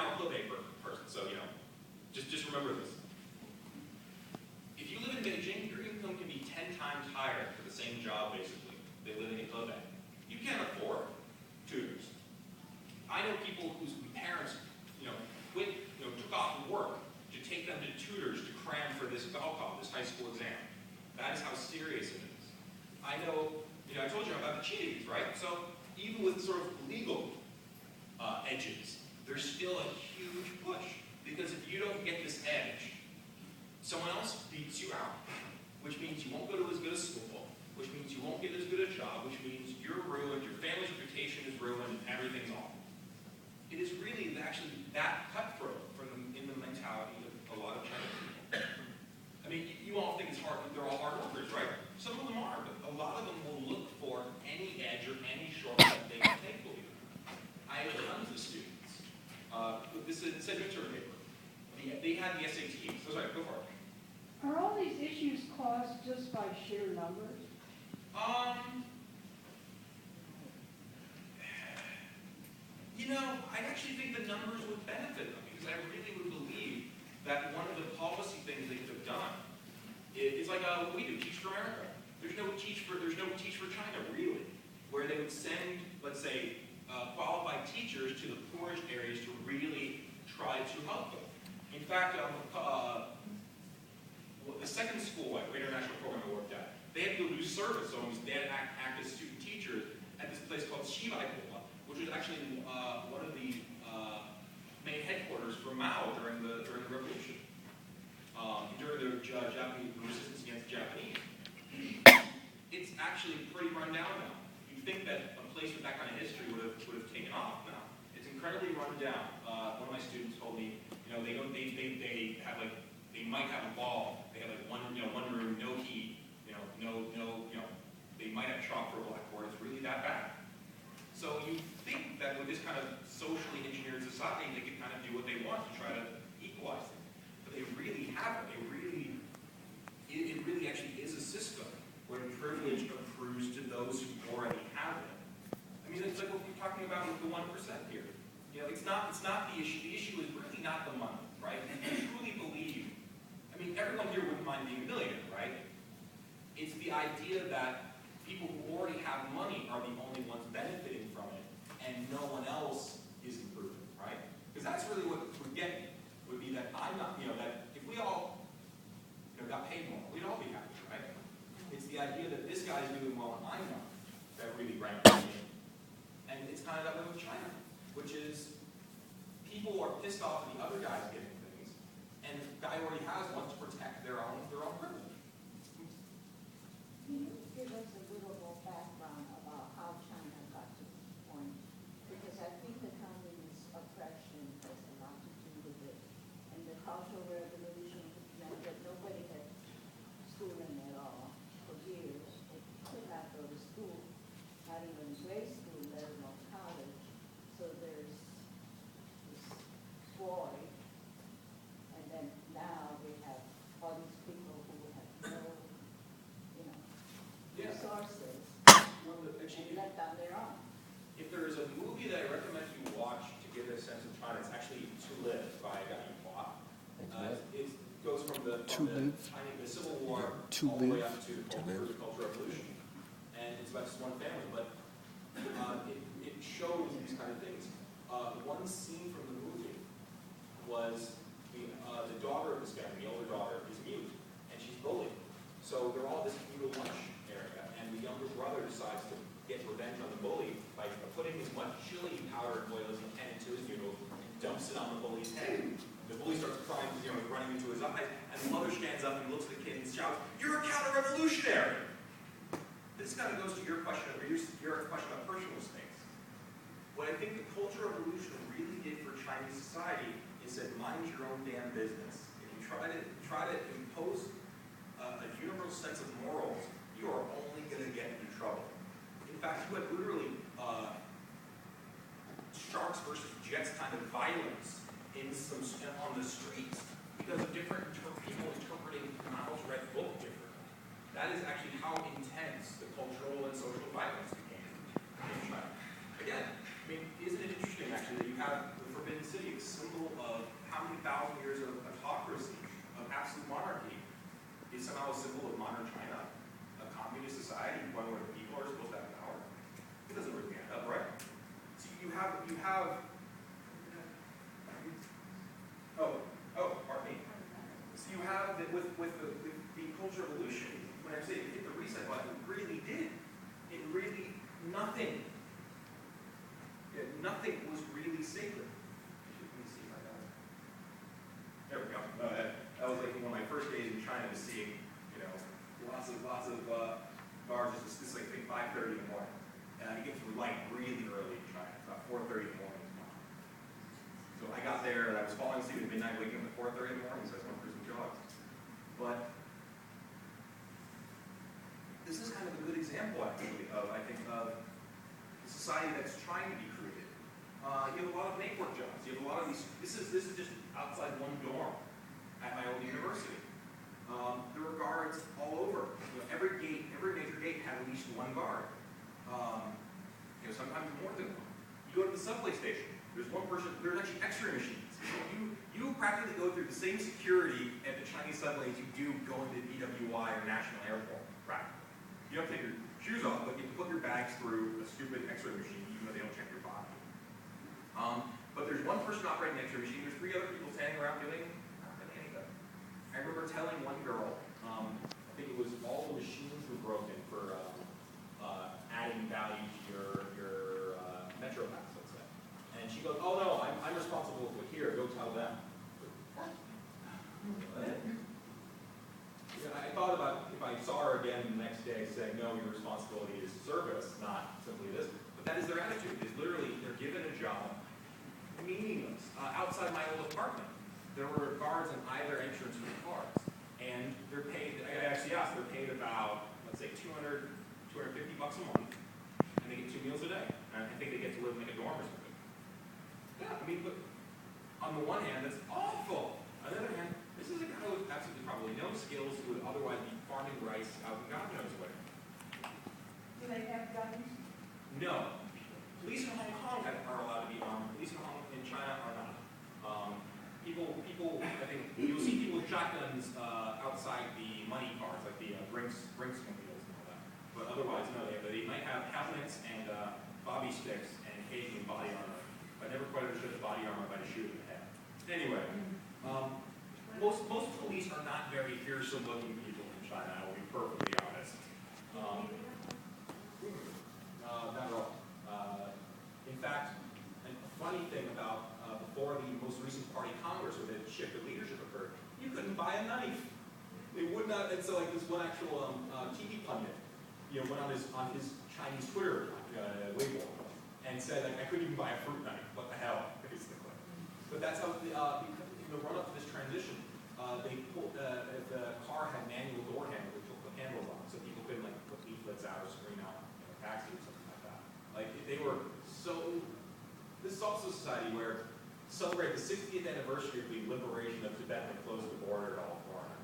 now a Hebei person, so just remember this. If you live in Beijing, your income can be 10 times higher for the same job, basically, than living in Hebei. You can't afford tutors. I know people whose parents, took off from work to take them to tutors to cram for this Gaokao, this high school exam. That is how serious it is. I know, I told you about the cheating, right? So even with sort of legal edges, there's still a huge push. Because if you don't get this edge, someone else beats you out, which means you won't go to as good a school, which means you won't get as good a job, which means you're ruined, your family's reputation is ruined, and everything's awful. It is really actually that cutthroat in the mentality of a lot of Chinese people. I mean, you all think it's hard, they're all hard workers, right? Some of them are, but a lot of them will look for any edge or any shortcut they can take, believe it or not. I have tons of students. This is a midterm paper. They had the SATs. So sorry, go for it. Are all these issues caused just by sheer numbers? I actually think the numbers would benefit them because I really would believe that one of the policy things they could have done is like what we do, Teach for America. There's no Teach for China, really, where they would send, let's say, qualified teachers to the poorest areas to really try to help them. In fact, the second school international program I worked at, they had to do service, so they had to act as student teachers at this place called Shibaikola, which was actually one of the main headquarters for Mao during the revolution, during the Japanese resistance against the Japanese. It's actually pretty run down now. You'd think that a place with that kind of history would have taken off now. It's incredibly run down. One of my students told me, they might have a ball. They have one room, no heat, they might have chalk for a blackboard. It's really that bad. So you think that with this kind of socially engineered society, they could kind of do what they want to try to equalize things. But they really haven't. It really actually is a system where privilege accrues to those who already have it. I mean, it's like what we're talking about with the 1% here. It's not the issue. The issue is really not the money, right? If you truly believe, everyone here wouldn't mind being a millionaire, right? It's the idea that people who already have money are the only ones benefiting from it, and no one else is improving, right? Because that's really what we're getting, would be that I'm not, that if we all got paid more, we'd all be happy, right? It's the idea that this guy's doing well and I'm not that really ranks me. And it's kind of that way with China, which is people are pissed off at the other guys getting things, and the guy who already has wants to protect their own privilege. Can you give us a little more background about how China got to this point? Because I think the communist oppression has a lot to do with it. And the Cultural Revolution meant that nobody had schooling at all for years. They could not go to school, not even grade school, let alone college. So there's this void. And then now we have all these people who have no resources, and left on their own. If there is a movie that I recommend you watch to get a sense of China, it's actually To Live by a guy named Hua. It goes from the Civil War all the way up to the Cultural Revolution. And it's about just one family, but it shows these kind of things. One scene from the movie was the daughter of this family, the older daughter, is mute, and she's bullied. So they're all at this noodle lunch area, and the younger brother decides to get revenge on the bully by putting as much chili powder and oil as he can into his noodle and dumps it on the bully's head. The bully starts crying, running into his eyes, and the mother stands up and looks at the kid and shouts, "You're a counter-revolutionary!" This kind of goes to your question about personal things. What I think the Cultural Revolution really did for Chinese society is said, mind your own damn business. If you try to impose a universal sense of morals, you are only going to get in trouble. In fact, you had literally sharks versus jets kind of violence on the streets because of different people interpreting Mao's Red Book differently. That is actually how intense the cultural and social violence became in China. Again, isn't it interesting actually that you have the Forbidden City, a symbol society to the point where the people are supposed to have power? It doesn't really add up, right? So you have, pardon me. So you have that with the Cultural Revolution, when I say it hit the reset button, it really did. It really, nothing was really sacred. Let me see if I got it. There we go. That was like one of my first days in China, was seeing, lots of bars. This is like 5:30 in the morning. You get to the light really early in China, about 4:30 in the morning. So I got there, and I was falling asleep at midnight, waking up at 4:30 in the morning, so I was going for some jogs. But this is kind of a good example, actually, of a society that's trying to be created. You have a lot of make work jobs. You have a lot of these. This is just outside one dorm at my old university. There were guards all over. Every major gate had at least one guard. Sometimes more than one. You go to the subway station. There's one person. There's actually X-ray machines. You practically go through the same security at the Chinese subway as you do going to BWI or National Airport. Practically. You don't take your shoes off, but you can put your bags through a stupid X-ray machine, even though they don't check your body. But there's one person operating the X-ray machine. There's 3 other people standing around doing anything. I remember telling one girl, I think it was all the machines were broken for adding value to your Metro Pass, let's say. And she goes, "Oh no, I'm responsible for here. Go tell them." I thought about if I saw her again the next day saying, "No, your responsibility is service, not simply this." But that is their attitude. Is literally they're given a job, meaningless. Outside my old apartment, there were guards on either entrance for the cars, and they're paid. I actually asked. They're paid about, let's say, $250 a month, and they get 2 meals a day. And I think they get to live in like a dorm or something. Yeah, I mean, but on the one hand, that's awful. On the other hand, this is a guy with absolutely probably no skills who would otherwise be farming rice out in God knows where. Do they have guns? No. Police in Hong Kong are allowed to be armed. Police in China are not. People, I think, you'll see people with shotguns outside the money cars, like the Brinks mobiles and all that. But otherwise, no, they might have helmets and bobby sticks and occasionally body armor. I never quite understood the body armor by the shoot in the head. Anyway, most police are not very fearsome-looking people in China, I will be perfectly honest. Not at all. In fact, a funny thing about before the most recent party Congress, where the shift of leadership occurred, you couldn't buy a knife. They would not, and so like this one actual TV pundit, went on his Chinese Twitter Weibo and said, like, I couldn't even buy a fruit knife. What the hell, basically. But that's how in the run-up to this transition, they pulled, the car had manual door handles, they took the handles off, so people couldn't like put leaflets out or screen out a taxi or something like that. Like they were so. This is also a society where celebrate the 60th anniversary of the liberation of Tibet and closed the border to all foreigners.